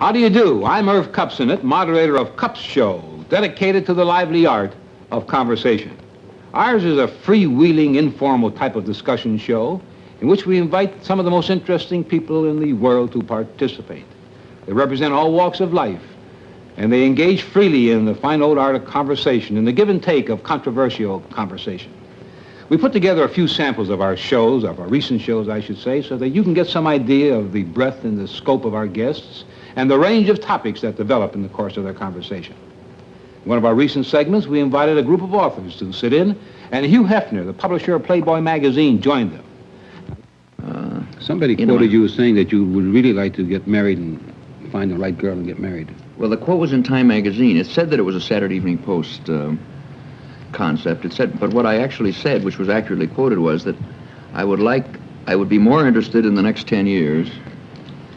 How do you do? I'm Irv Kupcinet, moderator of Kup's Show, dedicated to the lively art of conversation. Ours is a freewheeling, informal type of discussion show in which we invite some of the most interesting people in the world to participate. They represent all walks of life, and they engage freely in the fine old art of conversation, in the give and take of controversial conversation. We put together a few samples of our shows, of our recent shows, I should say, so that you can get some idea of the breadth and the scope of our guests and the range of topics that develop in the course of their conversation. In one of our recent segments, we invited a group of authors to sit in, and Hugh Hefner, the publisher of Playboy magazine, joined them. Somebody quoted you as saying that you would really like to get married and find the right girl and get married. Well, the quote was in Time magazine. It said that it was a Saturday Evening Post concept. It said, but what I actually said, which was accurately quoted, was that I would be more interested in the next 10 years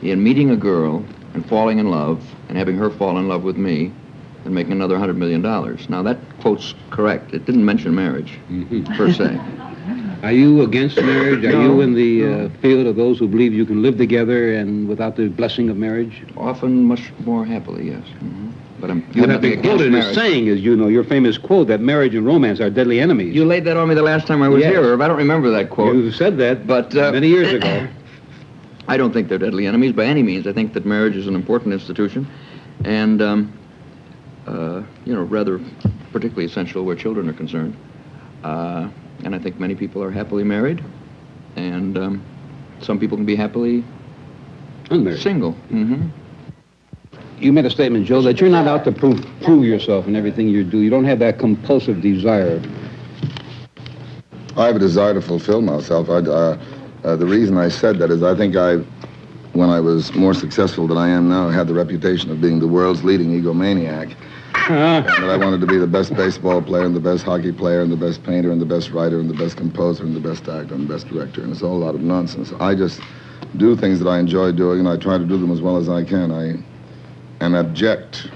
in meeting a girl and falling in love and having her fall in love with me and making another $100 million. Now, that quote's correct. It didn't mention marriage, per se. Are you against marriage? Are you in the field of those who believe you can live together and without the blessing of marriage? Often much more happily, yes. But I'm what I've been quoted as saying is, you know, your famous quote that marriage and romance are deadly enemies. You laid that on me the last time I was here, Irv. I don't remember that quote. You said that but many years ago. I don't think they're deadly enemies by any means. I think that marriage is an important institution and, rather particularly essential where children are concerned. And I think many people are happily married, and some people can be happily unmarried. Single. Mm-hmm. You made a statement, Joe, that you're not out to prove yourself in everything you do. You don't have that compulsive desire. I have a desire to fulfill myself. The reason I said that is I think when I was more successful than I am now, I had the reputation of being the world's leading egomaniac. And that I wanted to be the best baseball player and the best hockey player and the best painter and the best writer and the best composer and the best actor and the best director. And it's all a lot of nonsense. I just do things that I enjoy doing, and I try to do them as well as I can. I am abject,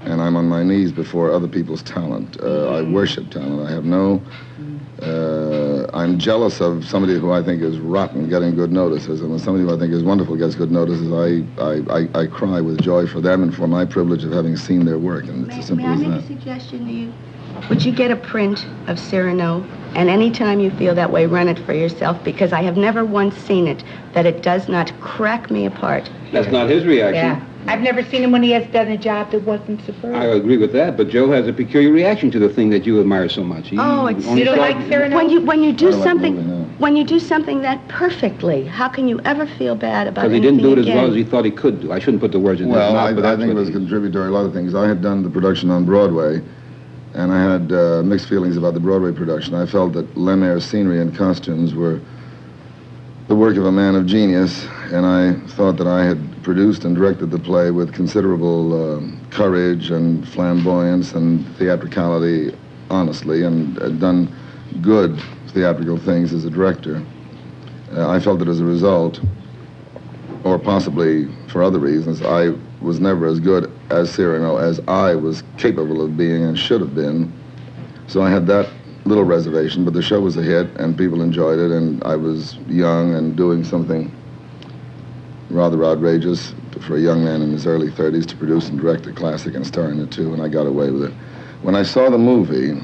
and I'm on my knees before other people's talent. I worship talent. I have no... I'm jealous of somebody who I think is rotten getting good notices, and when somebody who I think is wonderful gets good notices, I cry with joy for them and for my privilege of having seen their work, and it's as simple as that. May I make a suggestion to you? Would you get a print of Cyrano, and anytime you feel that way, run it for yourself, because I have never once seen it that it does not crack me apart. That's not his reaction. Yeah. I've never seen him when he has done a job that wasn't superb. I agree with that, but Joe has a peculiar reaction to the thing that you admire so much. You don't like Cyrano? When you do something that perfectly, how can you ever feel bad about anything? Because he didn't do it as well as he thought he could do. I shouldn't put the words in his mouth. Well, I think it was contributory to a lot of things. I had done the production on Broadway, and I had mixed feelings about the Broadway production. I felt that Lemaire's scenery and costumes were the work of a man of genius, and I thought that I had produced and directed the play with considerable courage and flamboyance and theatricality, honestly, and done good theatrical things as a director. I felt that as a result, or possibly for other reasons, I was never as good as Cyrano as I was capable of being and should have been. So I had that little reservation, but the show was a hit and people enjoyed it, and I was young and doing something rather outrageous for a young man in his early 30s to produce and direct a classic and star in it too, and I got away with it. When I saw the movie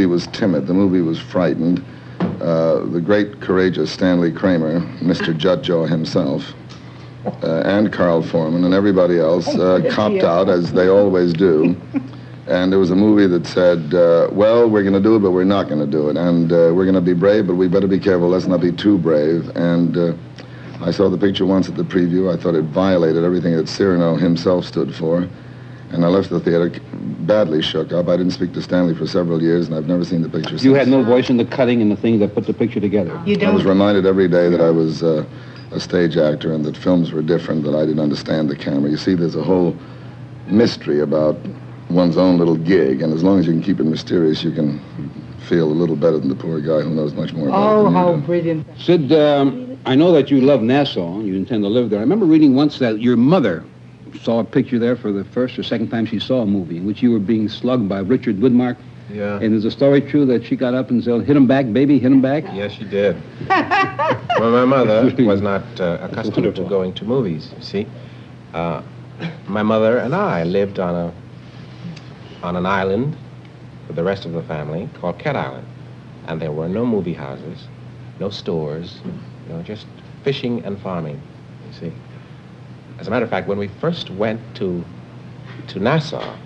was timid, the movie was frightened. The great, courageous Stanley Kramer, Mr. Jutjo himself, and Carl Foreman and everybody else copped out, as they always do. And there was a movie that said, well, we're going to do it, but we're not going to do it. And we're going to be brave, but we better be careful. Let's not be too brave. And I saw the picture once at the preview. I thought it violated everything that Cyrano himself stood for. And I left the theater badly shook up. I didn't speak to Stanley for several years, and I've never seen the picture since. You had no voice in the cutting and the things that put the picture together. You don't? I was reminded every day that I was a stage actor and that films were different, that I didn't understand the camera. You see, there's a whole mystery about one's own little gig, and as long as you can keep it mysterious, you can feel a little better than the poor guy who knows much more about it. Oh, how brilliant. Sid, I know that you love Nassau, and you intend to live there. I remember reading once that your mother saw a picture there for the first or second time she saw a movie in which you were being slugged by Richard Widmark. Yeah. And is the story true that she got up and said, hit him back, baby, hit him back? Yes, she did. Well, my mother was not accustomed to going to movies, you see. my mother and I lived on an island with the rest of the family called Cat Island. And there were no movie houses, no stores, just fishing and farming, you see. As a matter of fact, when we first went to Nassau,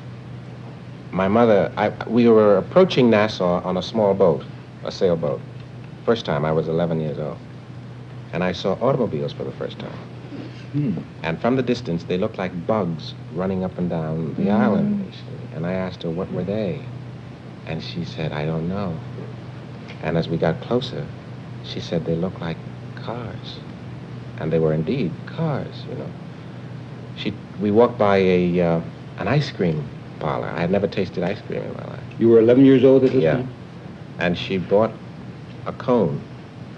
my mother, we were approaching Nassau on a small boat, a sailboat. First time, I was 11 years old. And I saw automobiles for the first time. And from the distance, they looked like bugs running up and down the island, you see. And I asked her, what were they? And she said, I don't know. And as we got closer, she said they looked like cars. And they were indeed cars, We walked by an ice cream parlor. I had never tasted ice cream in my life. You were 11 years old at this time? Yeah. And she bought a cone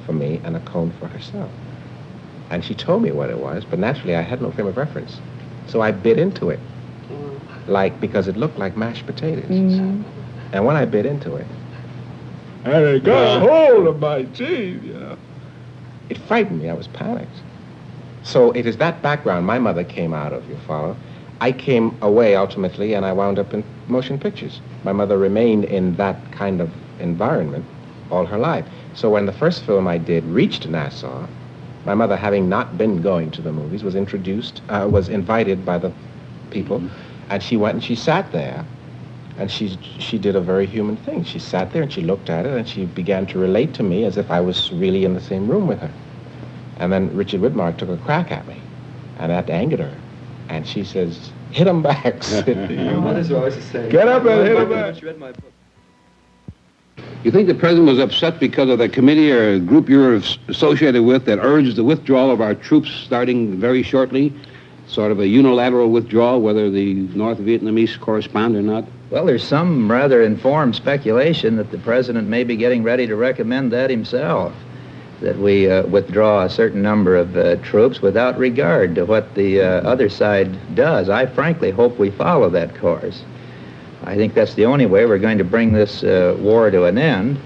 for me and a cone for herself. And she told me what it was, but naturally I had no frame of reference. So I bit into it, because it looked like mashed potatoes. And when I bit into it, and it got a hold of my teeth, it frightened me. I was panicked. So it is that background my mother came out of, you follow. I came away ultimately, and I wound up in motion pictures. My mother remained in that kind of environment all her life. So when the first film I did reached Nassau, my mother, having not been going to the movies, was invited by the people, and she went and she sat there, and she did a very human thing. She sat there and she looked at it, and she began to relate to me as if I was really in the same room with her. And then Richard Widmark took a crack at me, and that angered her. And she says, hit him back, Sidney. Mothers are always the same. Get up and hit him back. She read my book. You think the president was upset because of the committee or group you're associated with that urged the withdrawal of our troops starting very shortly? Sort of a unilateral withdrawal, whether the North Vietnamese correspond or not? Well, there's some rather informed speculation that the president may be getting ready to recommend that himself, that we withdraw a certain number of troops without regard to what the other side does. I frankly hope we follow that course. I think that's the only way we're going to bring this war to an end.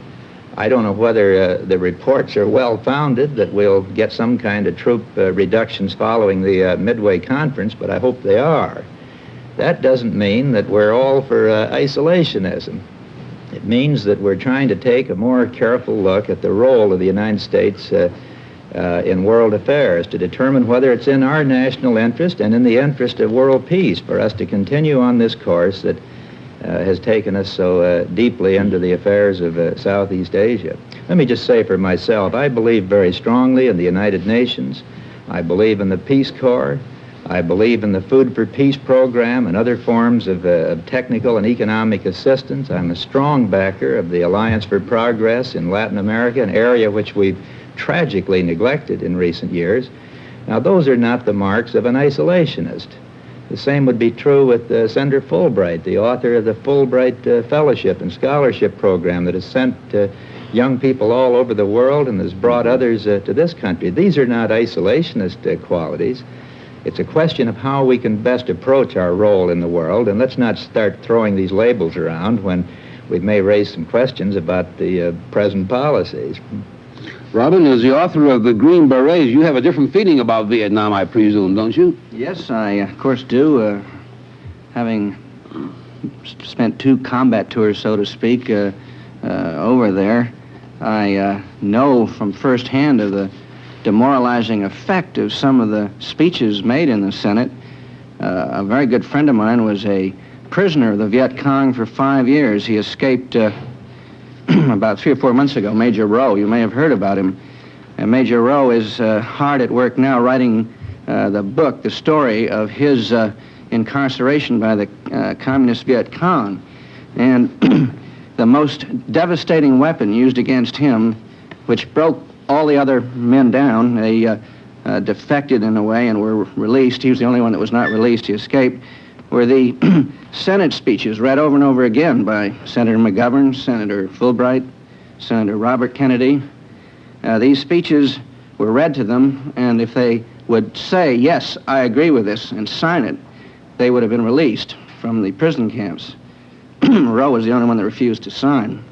I don't know whether the reports are well-founded that we'll get some kind of troop reductions following the Midway Conference, but I hope they are. That doesn't mean that we're all for isolationism. It means that we're trying to take a more careful look at the role of the United States in world affairs to determine whether it's in our national interest and in the interest of world peace for us to continue on this course that has taken us so deeply into the affairs of Southeast Asia. Let me just say for myself, I believe very strongly in the United Nations. I believe in the Peace Corps. I believe in the Food for Peace program and other forms of technical and economic assistance. I'm a strong backer of the Alliance for Progress in Latin America, an area which we've tragically neglected in recent years. Now, those are not the marks of an isolationist. The same would be true with Senator Fulbright, the author of the Fulbright Fellowship and Scholarship Program that has sent young people all over the world and has brought others to this country. These are not isolationist qualities. It's a question of how we can best approach our role in the world, and let's not start throwing these labels around when we may raise some questions about the present policies. Robin, as the author of The Green Berets, you have a different feeling about Vietnam, I presume, don't you? Yes, I, of course, do. Having spent 2 combat tours, so to speak, over there, I know from firsthand of the demoralizing effect of some of the speeches made in the Senate. A very good friend of mine was a prisoner of the Viet Cong for 5 years. He escaped about 3 or 4 months ago, Major Rowe. You may have heard about him. Major Rowe is hard at work now writing the book, the story of his incarceration by the communist Viet Cong. And the most devastating weapon used against him, which broke all the other men down, they defected in a way and were released. He was the only one that was not released. He escaped. Were the Senate speeches read over and over again by Senator McGovern, Senator Fulbright, Senator Robert Kennedy. These speeches were read to them, and if they would say, yes, I agree with this, and sign it, they would have been released from the prison camps. Rowe was the only one that refused to sign.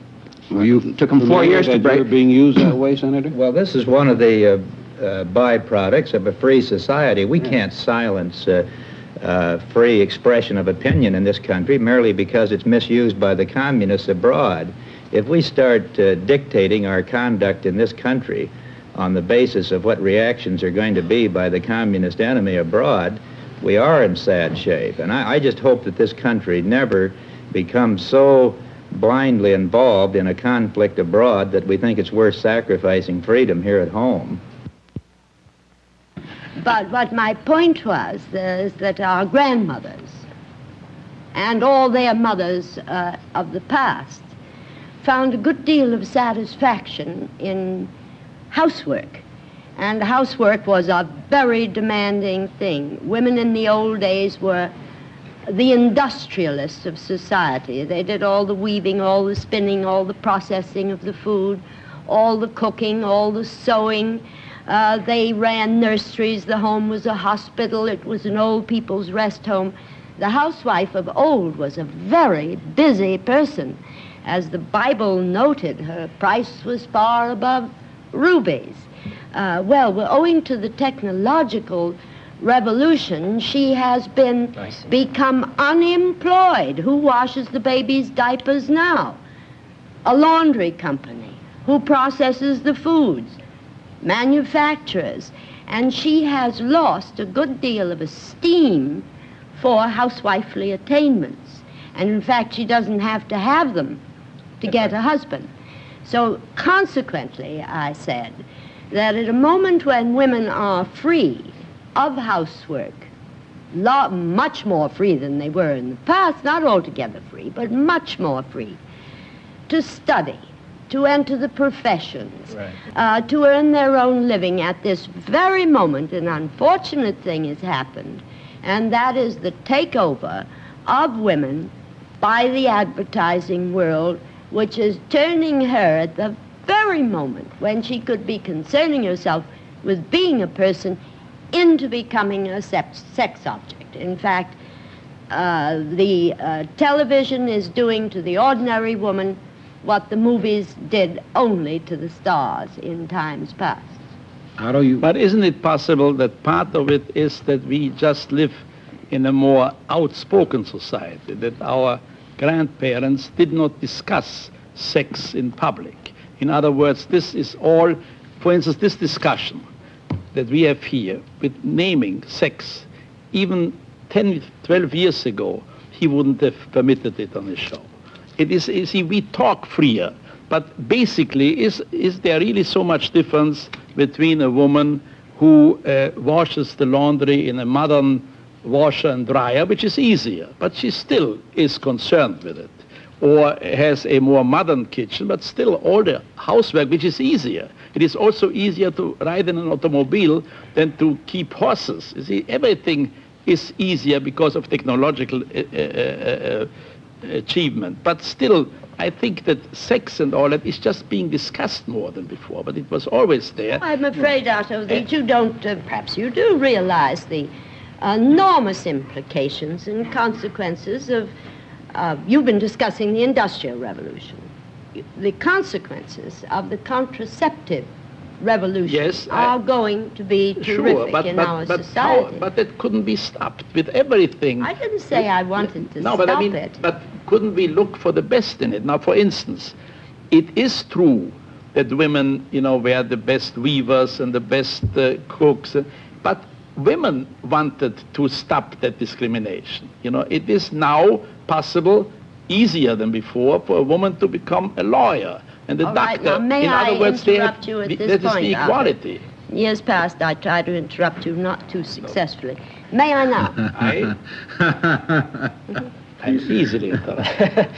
Well, you took him 4 years to break. You're being used that way, Senator? Well, this is one of the byproducts of a free society. We can't silence free expression of opinion in this country merely because it's misused by the communists abroad. If we start dictating our conduct in this country on the basis of what reactions are going to be by the communist enemy abroad, we are in sad shape. And I just hope that this country never becomes so blindly involved in a conflict abroad that we think it's worth sacrificing freedom here at home. But what my point was is that our grandmothers and all their mothers of the past found a good deal of satisfaction in housework. And housework was a very demanding thing. Women in the old days were the industrialists of society. They did all the weaving, all the spinning, all the processing of the food, all the cooking, all the sewing. They ran nurseries. The home was a hospital. It was an old people's rest home. The housewife of old was a very busy person. As the Bible noted, her price was far above rubies. Well, owing to the technological revolution, she has become unemployed. Who washes the baby's diapers now? A laundry company. Who processes the foods? Manufacturers. And she has lost a good deal of esteem for housewifely attainments. And in fact, she doesn't have to have them to get a husband. So consequently, I said that at a moment when women are free of housework, much more free than they were in the past, not altogether free, but much more free, to study, to enter the professions, right, to earn their own living at this very moment, an unfortunate thing has happened, and that is the takeover of women by the advertising world, which is turning her at the very moment when she could be concerning herself with being a person into becoming a sex object. In fact, the television is doing to the ordinary woman what the movies did only to the stars in times past. But isn't it possible that part of it is that we just live in a more outspoken society, that our grandparents did not discuss sex in public? In other words, this is all, for instance, this discussion that we have here with naming sex, even 10, 12 years ago, he wouldn't have permitted it on his show. It is, you see, we talk freer, but basically, is there really so much difference between a woman who washes the laundry in a modern washer and dryer, which is easier, but she still is concerned with it, or has a more modern kitchen, but still all the housework, which is easier. It is also easier to ride in an automobile than to keep horses. You see, everything is easier because of technological achievement. But still, I think that sex and all that is just being discussed more than before, but it was always there. I'm afraid, Otto, that you don't, perhaps you do realize the enormous implications and consequences of, you've been discussing the Industrial Revolution. The consequences of the contraceptive revolution are going to be terrific in our society. But that couldn't be stopped with everything. I didn't say I wanted to stop it. But couldn't we look for the best in it? Now, for instance, it is true that women, were the best weavers and the best cooks, but women wanted to stop that discrimination. It is now possible, easier than before, for a woman to become a lawyer and a doctor. Now, in other words, that is the equality. Years past, I tried to interrupt you, not too successfully. May I now? I'm easily interrupted.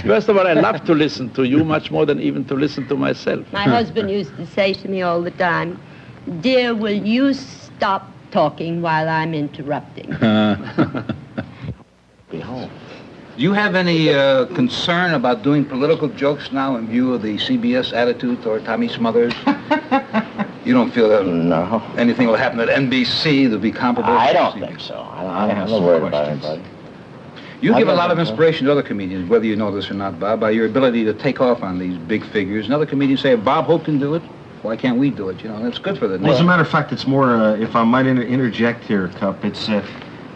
First of all, I love to listen to you much more than even to listen to myself. My husband used to say to me all the time, "Dear, will you stop talking while I'm interrupting?" Be home. Do you have any concern about doing political jokes now in view of the CBS attitude toward Tommy Smothers? You don't feel that anything will happen at NBC that'll be comparable? I don't think so. I'm not worried about anybody. You give a lot of inspiration to other comedians, whether you know this or not, Bob, by your ability to take off on these big figures. And other comedians say, if Bob Hope can do it, why can't we do it? That's good for the... Well, as a matter of fact, it's more, if I might interject here, Cup, it's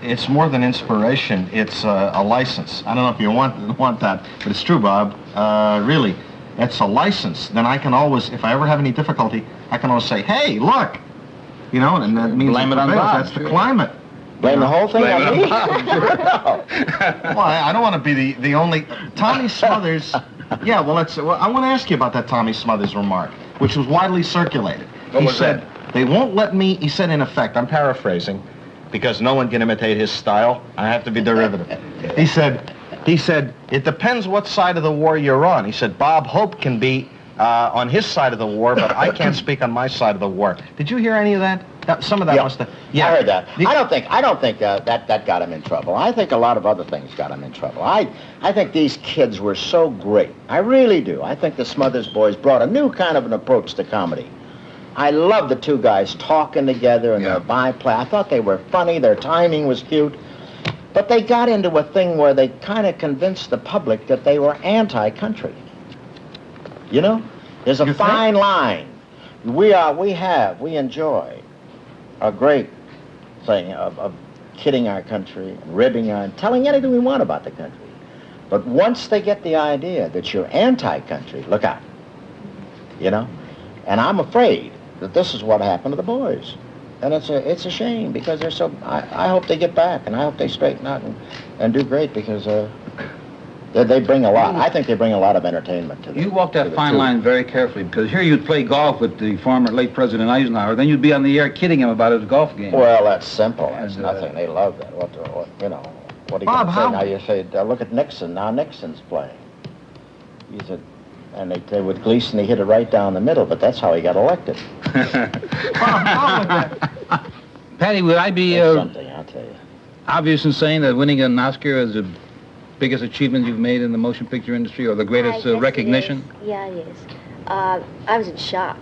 it's more than inspiration. It's a license. I don't know if you want that, but it's true, Bob. Really, it's a license. Then I can always, if I ever have any difficulty, I can always say, "Hey, look," you know, and that means blame it on Bob. That's the climate. Blame the whole thing on me? Well, I don't want to be the only... Tommy Smothers... Yeah, well, I want to ask you about that Tommy Smothers remark, which was widely circulated. What was said, they won't let me... He said, in effect, I'm paraphrasing, because no one can imitate his style. I have to be derivative. He said, it depends what side of the war you're on. He said, Bob Hope can be on his side of the war, but I can't speak on my side of the war. Did you hear any of that? Some of that must have... Yeah, I heard that. I don't think that got him in trouble. I think a lot of other things got him in trouble. I think these kids were so great. I really do. I think the Smothers boys brought a new kind of an approach to comedy. I love the two guys talking together and their byplay. I thought they were funny. Their timing was cute. But they got into a thing where they kind of convinced the public that they were anti-country. You know? There's a fine line. We enjoy a great thing of kidding our country, ribbing telling anything we want about the country. But once they get the idea that you're anti-country, look out. You know? And I'm afraid that this is what happened to the boys. And it's a shame because they're so... I hope they get back, and I hope they straighten out and do great because they bring a lot. I think they bring a lot of entertainment to them. You walk that fine line very carefully because here you'd play golf with the former late President Eisenhower, then you'd be on the air kidding him about his golf game. Well, that's simple. That's nothing. They love that. What you know? What are you going to say? Now you say, look at Nixon. Now Nixon's playing. He said, and they with Gleason, he hit it right down the middle, but that's how he got elected. Patty, would I be something? I'll tell you. Obvious in saying that winning an Oscar is the biggest achievement you've made in the motion picture industry, or the greatest recognition? Yeah, it is. I was in shock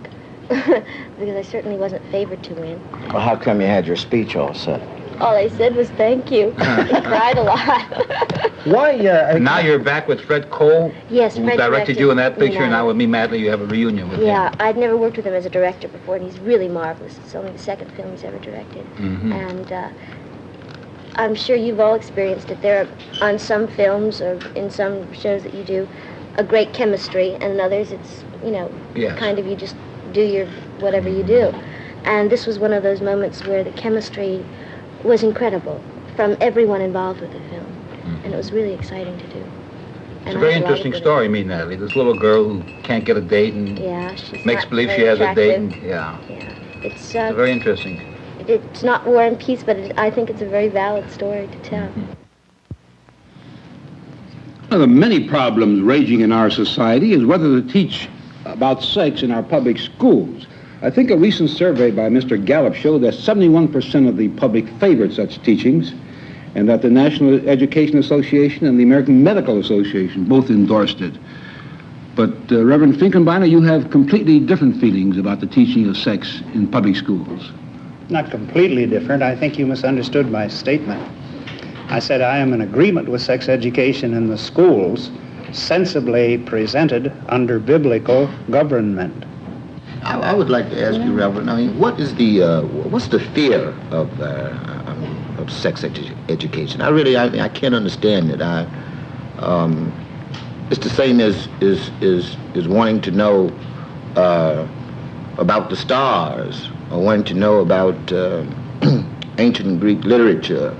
because I certainly wasn't favored to win. Well, how come you had your speech all set? All I said was thank you. I cried a lot. Why? Now you're back with Fred Cole. Yes, who Fred directed you in that picture, and now with Me Madly you have a reunion with him. Yeah, I'd never worked with him as a director before, and he's really marvelous. It's only the second film he's ever directed. Mm-hmm. And I'm sure you've all experienced it. There are, on some films or in some shows that you do, a great chemistry, and in others it's, kind of you just do your whatever you do. And this was one of those moments where the chemistry was incredible from everyone involved with the film. Mm-hmm. And it was really exciting to do. It's a very interesting story, Me Natalie. This little girl who can't get a date and makes believe she has a date. And, it's very interesting. It's not War and Peace, but I think it's a very valid story to tell. Mm-hmm. One of the many problems raging in our society is whether to teach about sex in our public schools. I think a recent survey by Mr. Gallup showed that 71% of the public favored such teachings, and that the National Education Association and the American Medical Association both endorsed it. But Reverend Finkenbeiner, you have completely different feelings about the teaching of sex in public schools. Not completely different. I think you misunderstood my statement. I said I am in agreement with sex education in the schools, sensibly presented under biblical government. I would like to ask you, Reverend, what's the fear of sex education? I can't understand it. It's the same as wanting to know about the stars, or wanting to know about ancient Greek literature.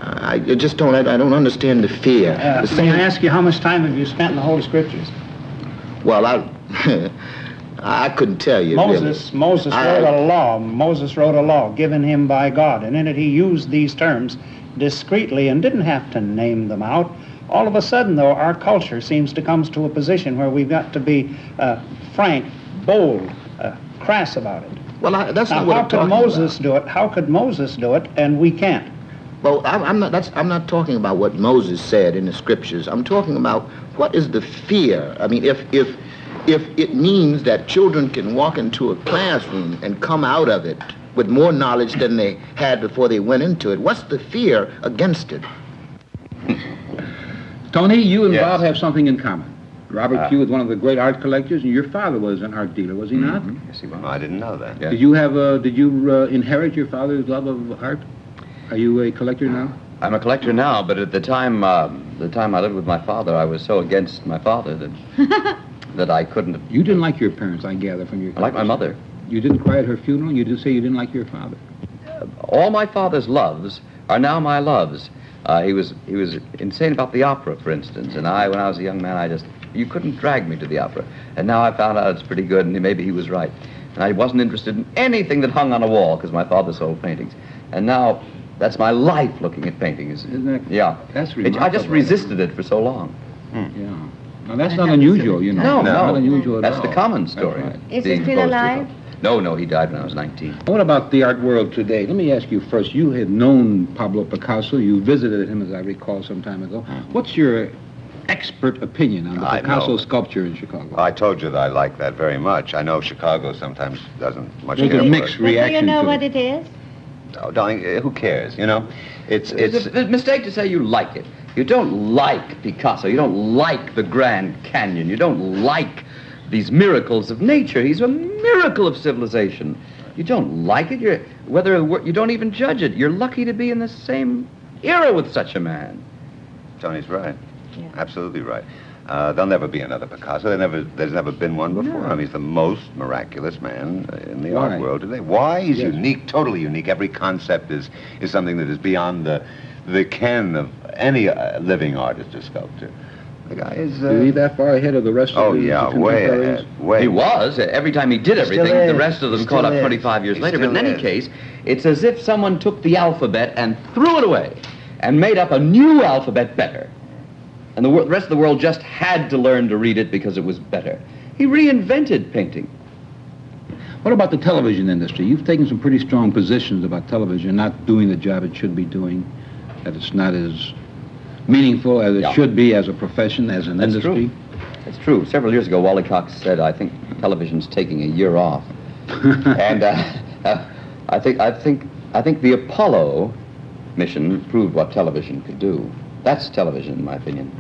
I don't understand the fear. May I ask you, how much time have you spent in the Holy Scriptures? Well, I couldn't tell you. Moses wrote a law. Moses wrote a law given him by God, and in it he used these terms discreetly and didn't have to name them out. All of a sudden, though, our culture seems to come to a position where we've got to be frank, bold, crass about it. Well, that's not what I'm talking about. How could Moses do it, and we can't? Well, I'm not talking about what Moses said in the Scriptures. I'm talking about what is the fear. I mean, if it means that children can walk into a classroom and come out of it with more knowledge than they had before they went into it, what's the fear against it? Tony, you and Bob have something in common. Robert Q was one of the great art collectors, and your father was an art dealer, was he not? Yes, he was. I didn't know that. Did you inherit your father's love of art? Are you a collector now? I'm a collector now, but at the time I lived with my father, I was so against my father that that I couldn't have... You didn't like your parents, I gather, from your... I like my mother. You didn't cry at her funeral? You did say you didn't like your father? All my father's loves are now my loves. He was insane about the opera, for instance, and when I was a young man, you couldn't drag me to the opera. And now I found out it's pretty good, and maybe he was right. And I wasn't interested in anything that hung on a wall, because my father sold paintings. And now, that's my life, looking at paintings. Isn't that... Yeah. That's remarkable. I just resisted it for so long. Yeah. Now, that's not unusual, you know. No, Not unusual at all. That's the common story. Right. Is he still alive? No, he died when I was 19. What about the art world today? Let me ask you first. You had known Pablo Picasso. You visited him, as I recall, some time ago. What's your expert opinion on the Picasso sculpture in Chicago? I told you that I like that very much. I know Chicago sometimes doesn't much There's care a mixed for it. reaction Do you know to what it. it is? Oh, darling, who cares, you know? It's a mistake to say you like it. You don't like Picasso. You don't like the Grand Canyon. You don't like these miracles of nature. He's a miracle of civilization. You don't like it. You don't even judge it. You're lucky to be in the same era with such a man. Tony's right. Yeah. Absolutely right. There'll never be another Picasso. There's never been one before. No. I mean, he's the most miraculous man in the art world today. Why? He's unique, totally unique. Every concept is something that is beyond the ken of any living artist or sculptor. The guy is... Is he that far ahead of the rest of the way ahead. He was. Every time he did everything, the rest of them caught up 25 years later. But in any case, it's as if someone took the alphabet and threw it away and made up a new alphabet better. And the rest of the world just had to learn to read it because it was better. He reinvented painting. What about the television industry? You've taken some pretty strong positions about television not doing the job it should be doing, that it's not as meaningful as it should be as a profession, as an industry. That's true. Several years ago, Wally Cox said, I think television's taking a year off. And I think the Apollo mission proved what television could do. That's television, in my opinion.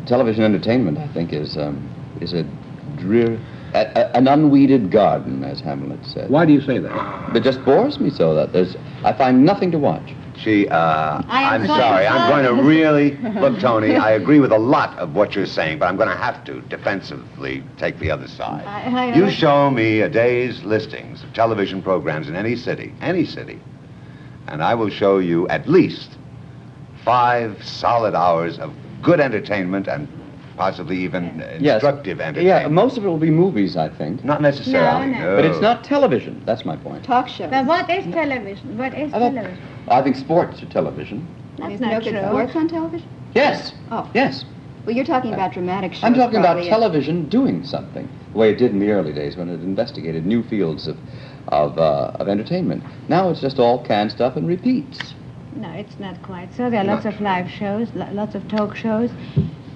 Television entertainment, I think, is an unweeded garden, as Hamlet said. Why do you say that? It just bores me so that I find nothing to watch. I'm sorry. I'm going to really... Look, Tony, I agree with a lot of what you're saying, but I'm going to have to defensively take the other side. You show me a day's listings of television programs in any city, and I will show you at least 5 solid hours of good entertainment and possibly even instructive entertainment. Yeah, most of it will be movies, I think. Not necessarily. No. But it's not television. That's my point. Talk shows. But what is television? What is television? I think sports are television. That's no good sports on television? Yes. Oh. Yes. Well, you're talking about dramatic shows. I'm talking about television doing something, the way it did in the early days when it investigated new fields of entertainment. Now it's just all canned stuff and repeats. No, it's not quite so. There are lots of live shows, lots of talk shows.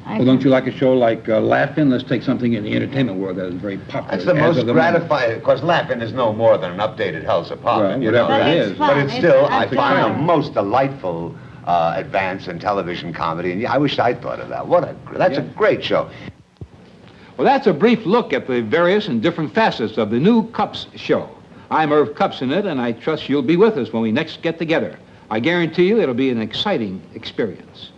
Well, don't you like a show like Laugh-In? Let's take something in the entertainment world that is very popular. That's the most gratifying. Of course, Laugh-In is no more than an updated House of Pop. Well, whatever it is. But it's still, I find, the most delightful advance in television comedy. And I wish I'd thought of that. That's a great show. Well, that's a brief look at the various and different facets of the new Cups show. I'm Irv Kupcinet, and I trust you'll be with us when we next get together. I guarantee you it'll be an exciting experience.